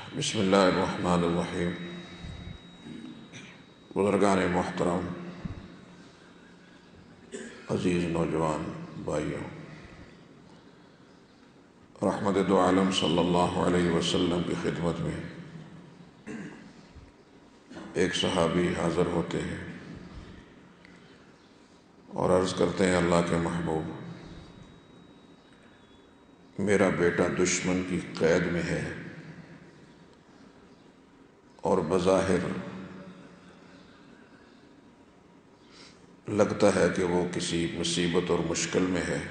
بسم اللہ الرحمن الرحیم۔ بزرگان محترم، عزیز نوجوان بھائیوں، رحمت دو عالم صلی اللہ علیہ وسلم کی خدمت میں ایک صحابی حاضر ہوتے ہیں اور عرض کرتے ہیں، اللہ کے محبوب، میرا بیٹا دشمن کی قید میں ہے اور بظاہر لگتا ہے کہ وہ کسی مصیبت اور مشکل میں ہے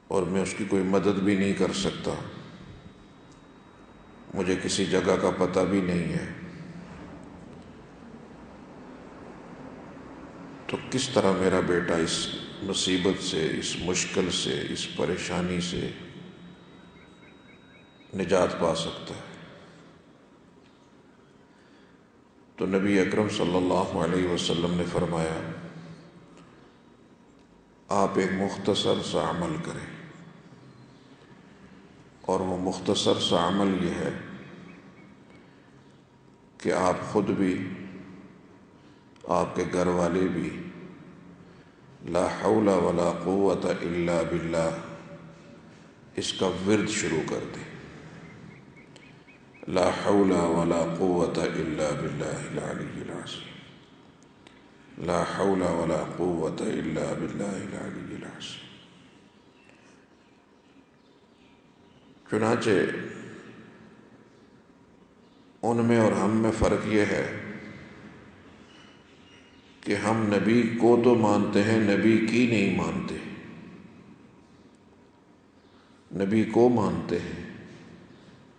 اور میں اس کی کوئی مدد بھی نہیں کر سکتا، مجھے کسی جگہ کا پتہ بھی نہیں ہے، تو کس طرح میرا بیٹا اس مصیبت سے، اس مشکل سے، اس پریشانی سے نجات پا سکتا ہے؟ تو نبی اکرم صلی اللہ علیہ وسلم نے فرمایا، آپ ایک مختصر سا عمل کریں، اور وہ مختصر سا عمل یہ ہے کہ آپ خود بھی، آپ کے گھر والے بھی لا حول ولا قوت الا باللہ اس کا ورد شروع کر دیں۔ لا حول ولا قوت الا باللہ العلی العظیم، لا حول ولا قوت الا باللہ العلی العظیم۔ چنانچہ ان میں اور ہم میں فرق یہ ہے کہ ہم نبی کو تو مانتے ہیں، نبی کی نہیں مانتے۔ نبی کو مانتے ہیں،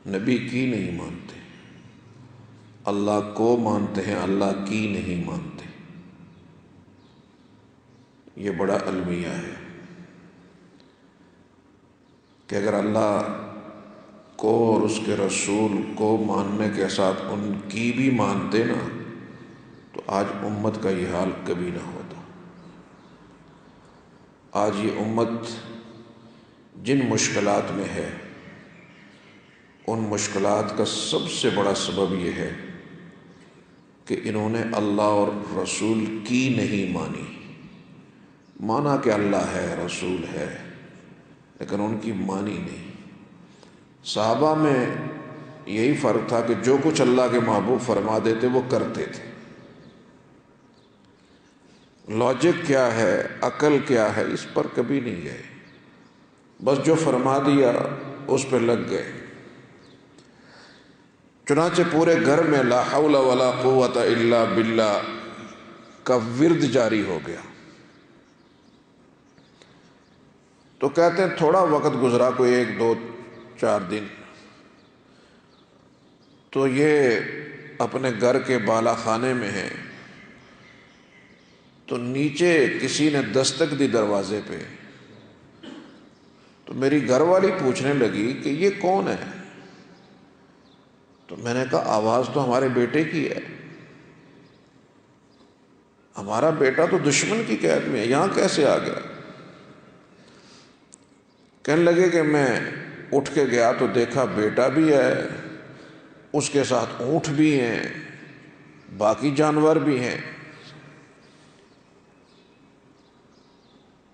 نبی کی نہیں مانتے۔ اللہ کو مانتے ہیں، اللہ کی نہیں مانتے۔ یہ بڑا المیہ ہے کہ اگر اللہ کو اور اس کے رسول کو ماننے کے ساتھ ان کی بھی مانتے نا، تو آج امت کا یہ حال کبھی نہ ہوتا۔ آج یہ امت جن مشکلات میں ہے، ان مشکلات کا سب سے بڑا سبب یہ ہے کہ انہوں نے اللہ اور رسول کی نہیں مانی۔ مانا کہ اللہ ہے، رسول ہے، لیکن ان کی مانی نہیں۔ صحابہ میں یہی فرق تھا کہ جو کچھ اللہ کے محبوب فرما دیتے وہ کرتے تھے۔ لاجک کیا ہے، عقل کیا ہے، اس پر کبھی نہیں گئے، بس جو فرما دیا اس پہ لگ گئے۔ چنانچہ پورے گھر میں لا حول ولا قوت الا باللہ کا ورد جاری ہو گیا۔ تو کہتے ہیں تھوڑا وقت گزرا، کوئی 1 2 4 دن، تو یہ اپنے گھر کے بالا خانے میں ہیں، تو نیچے کسی نے دستک دی دروازے پہ، تو میری گھر والی پوچھنے لگی کہ یہ کون ہے؟ تو میں نے کہا آواز تو ہمارے بیٹے کی ہے۔ ہمارا بیٹا تو دشمن کی قید میں ہے، یہاں کیسے آ گیا؟ کہنے لگے کہ میں اٹھ کے گیا تو دیکھا بیٹا بھی ہے، اس کے ساتھ اونٹ بھی ہیں، باقی جانور بھی ہیں۔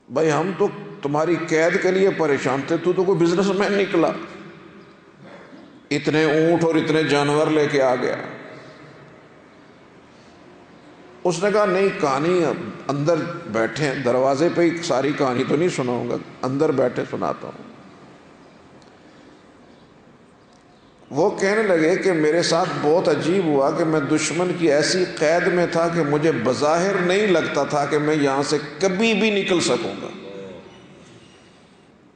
بھائی ہم تو تمہاری قید کے لیے پریشان تھے، تو کوئی بزنس مین نکلا، اتنے اونٹ اور اتنے جانور لے کے آ گیا۔ اس نے کہا نہیں، کہانی اندر بیٹھے ہیں، دروازے پہ ہی ساری کہانی تو نہیں سناؤں گا، اندر بیٹھے سناتا ہوں۔ وہ کہنے لگے کہ میرے ساتھ بہت عجیب ہوا کہ میں دشمن کی ایسی قید میں تھا کہ مجھے بظاہر نہیں لگتا تھا کہ میں یہاں سے کبھی بھی نکل سکوں گا،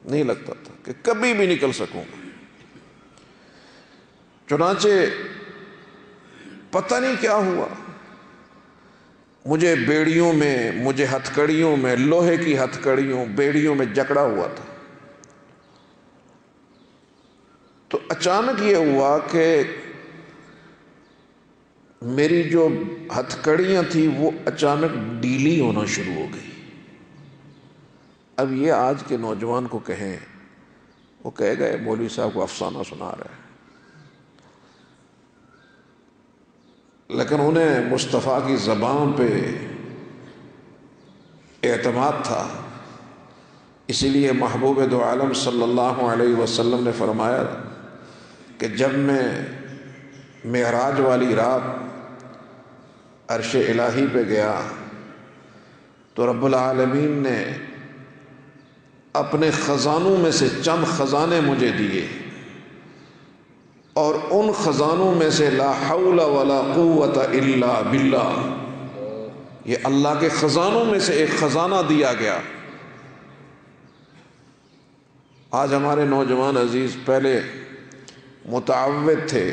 نہیں لگتا تھا کہ کبھی بھی نکل سکوں گا۔ چنانچہ پتہ نہیں کیا ہوا، مجھے بیڑیوں میں، مجھے ہتھکڑیوں میں، لوہے کی ہتھکڑیوں بیڑیوں میں جکڑا ہوا تھا۔ تو اچانک یہ ہوا کہ میری جو ہتھکڑیاں تھیں وہ اچانک ڈھیلی ہونا شروع ہو گئی۔ اب یہ آج کے نوجوان کو کہیں، وہ کہے گئے مولوی صاحب کو افسانہ سنا رہے ہیں، لیکن انہیں مصطفیٰ کی زبان پہ اعتماد تھا، اسی لیے محبوب دو عالم صلی اللہ علیہ وسلم نے فرمایا کہ جب میں معراج والی رات عرش الہی پہ گیا تو رب العالمین نے اپنے خزانوں میں سے چند خزانے مجھے دیے، اور ان خزانوں میں سے لا حول ولا قوت الا باللہ، یہ اللہ کے خزانوں میں سے ایک خزانہ دیا گیا۔ آج ہمارے نوجوان عزیز پہلے متعود تھے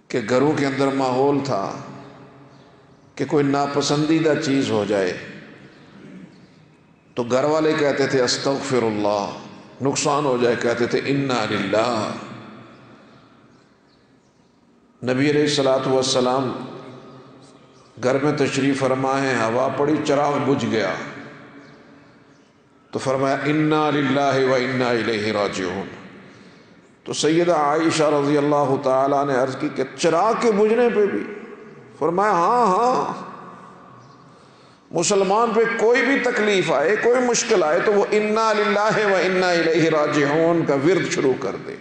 کہ گھروں کے اندر ماحول تھا کہ کوئی ناپسندیدہ چیز ہو جائے تو گھر والے کہتے تھے استغفر اللہ، نقصان ہو جائے کہتے تھے انا للہ۔ نبی علیہ الصلوۃ والسلام گھر میں تشریف فرما ہے، ہوا پڑی، چراغ بجھ گیا تو فرمایا انا للہ و انا الیہ راجعون۔ تو سیدہ عائشہ رضی اللہ تعالیٰ نے عرض کی کہ چراغ کے بجھنے پہ بھی؟ فرمایا ہاں، مسلمان پہ کوئی بھی تکلیف آئے، کوئی مشکل آئے تو وہ انا للہ و انا الیہ راجعون کا ورد شروع کر دے،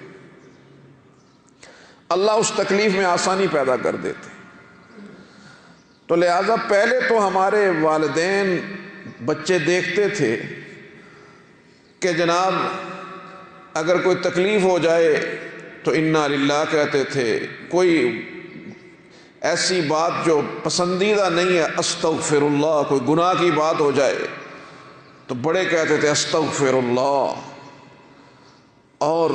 اللہ اس تکلیف میں آسانی پیدا کر دیتے۔ تو لہذا پہلے تو ہمارے والدین بچے دیکھتے تھے کہ جناب اگر کوئی تکلیف ہو جائے تو انا للہ کہتے تھے، کوئی ایسی بات جو پسندیدہ نہیں ہے استغفر اللہ، کوئی گناہ کی بات ہو جائے تو بڑے کہتے تھے استغفر اللہ، اور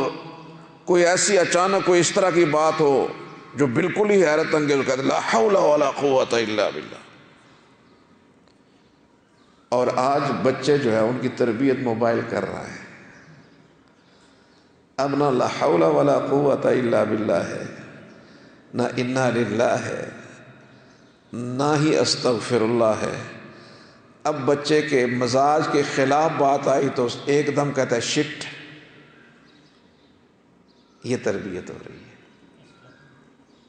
کوئی ایسی اچانک کوئی اس طرح کی بات ہو جو بالکل ہی حیرت انگیز، کہتے لا حول ولا قوت الا باللہ۔ اور آج بچے جو ہے ان کی تربیت موبائل کر رہا ہے، اب نہ لا حول ولا قوت الا باللہ ہے، نہ انا للہ ہے، نہ ہی استغفر اللہ ہے۔ اب بچے کے مزاج کے خلاف بات آئی تو ایک دم کہتا ہے شٹ۔ یہ تربیت ہو رہی ہے،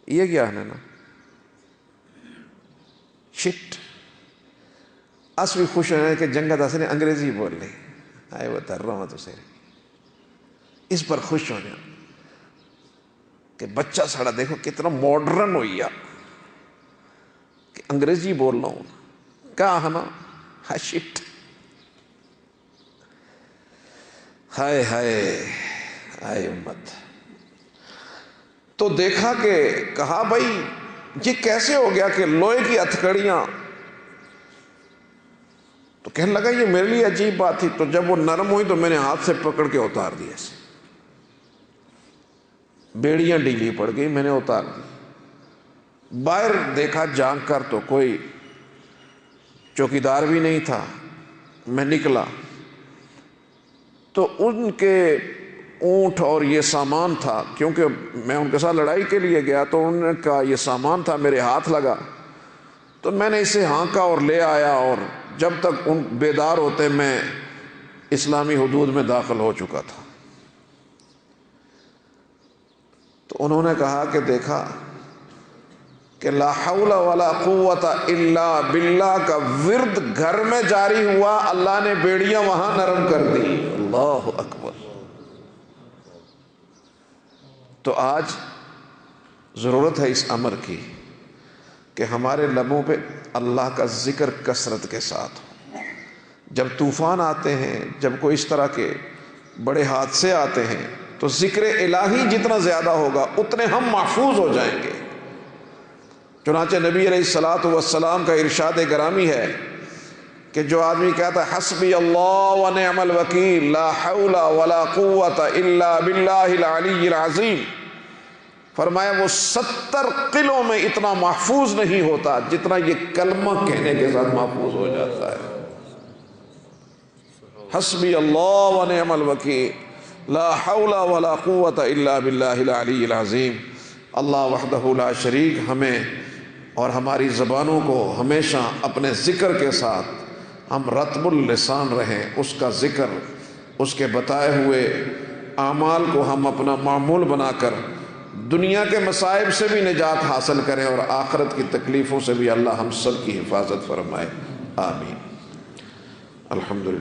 یہ کیا ہے نا شٹ۔ اس بھی خوش ہونے کہ جنگت حسن انگریزی بول لے، آئے وہ ترمت اسے، اس پر خوش ہونے کہ بچہ سڑا دیکھو کتنا ماڈرن ہوئی کہ انگریزی بول رہا ہوں، کہا ہے نا شٹ۔ ہائے ہائے ہائے امت۔ تو دیکھا کہ کہا بھائی یہ کیسے ہو گیا کہ لوہے کی ہتھکڑیاں، تو کہنے لگا یہ میرے لیے عجیب بات تھی، تو جب وہ نرم ہوئی تو میں نے ہاتھ سے پکڑ کے اتار دیا اسے، بیڑیاں ڈھیلی پڑ گئی، میں نے اتار دی۔ باہر دیکھا جھانک کر تو کوئی چوکیدار بھی نہیں تھا، میں نکلا تو ان کے اونٹ اور یہ سامان تھا، کیونکہ میں ان کے ساتھ لڑائی کے لیے گیا تو انہوں نے کہا یہ سامان تھا، میرے ہاتھ لگا تو میں نے اسے ہانکا اور لے آیا، اور جب تک ان بیدار ہوتے میں اسلامی حدود میں داخل ہو چکا تھا۔ تو انہوں نے کہا کہ دیکھا کہ لا حول ولا قوت الا باللہ کا ورد گھر میں جاری ہوا، اللہ نے بیڑیاں وہاں نرم کر دی۔ اللہ اکبر۔ تو آج ضرورت ہے اس امر کی کہ ہمارے لبوں پہ اللہ کا ذکر کثرت کے ساتھ ہو۔ جب طوفان آتے ہیں، جب کوئی اس طرح کے بڑے حادثے آتے ہیں تو ذکر الہی جتنا زیادہ ہوگا اتنے ہم محفوظ ہو جائیں گے۔ چنانچہ نبی علیہ الصلوۃ والسلام کا ارشاد گرامی ہے کہ جو آدمی کہتا ہے حسبی اللہ و نعم الوکیل لا حول ولا قوت الا باللہ العلی العظیم، فرمایا وہ 70 قلعوں میں اتنا محفوظ نہیں ہوتا جتنا یہ کلمہ کہنے کے ساتھ محفوظ ہو جاتا ہے۔ حسبی اللہ و نعم الوکیل لا حول ولا قوت الا باللہ العلی العظیم۔ اللہ وحدہ لا شریک ہمیں اور ہماری زبانوں کو ہمیشہ اپنے ذکر کے ساتھ ہم رطب اللسان رہیں، اس کا ذکر اس کے بتائے ہوئے اعمال کو ہم اپنا معمول بنا کر دنیا کے مصائب سے بھی نجات حاصل کریں اور آخرت کی تکلیفوں سے بھی اللہ ہم سب کی حفاظت فرمائے، آمین۔ الحمدللہ۔